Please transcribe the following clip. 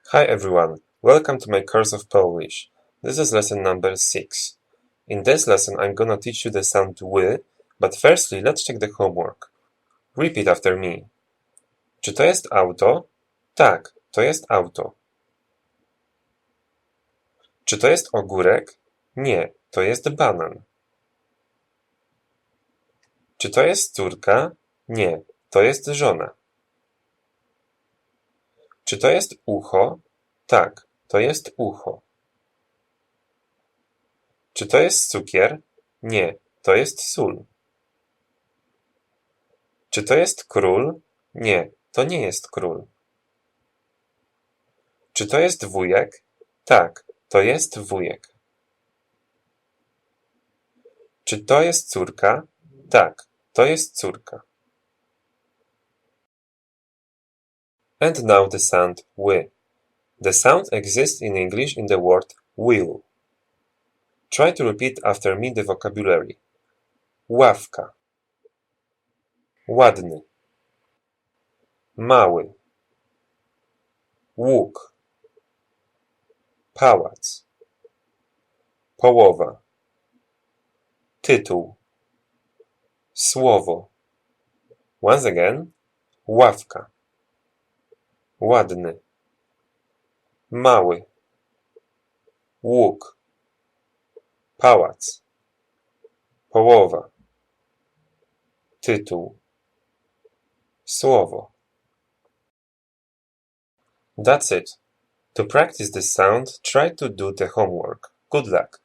Hi everyone, welcome to my course of Polish. This is lesson number 6. In this lesson I'm gonna teach you the sound ły, but firstly let's check the homework. Repeat after me. Czy to jest auto? Tak, to jest auto. Czy to jest ogórek? Nie, to jest banan. Czy to jest córka? Nie, to jest żona. Czy to jest ucho? Tak, to jest ucho. Czy to jest cukier? Nie, to jest sól. Czy to jest król? Nie, to nie jest król. Czy to jest wujek? Tak, to jest wujek. Czy to jest córka? Tak, to jest córka. And now the sound ły. The sound exists in English in the word will. Try to repeat after me the vocabulary. Ławka. Ładny. Mały. Łuk. Pałac. Połowa. Tytuł. Słowo. Once again. Ławka. Ładny. Mały. Łuk. Pałac. Połowa. Tytuł. Słowo. That's it. To practice this sound, try to do the homework. Good luck!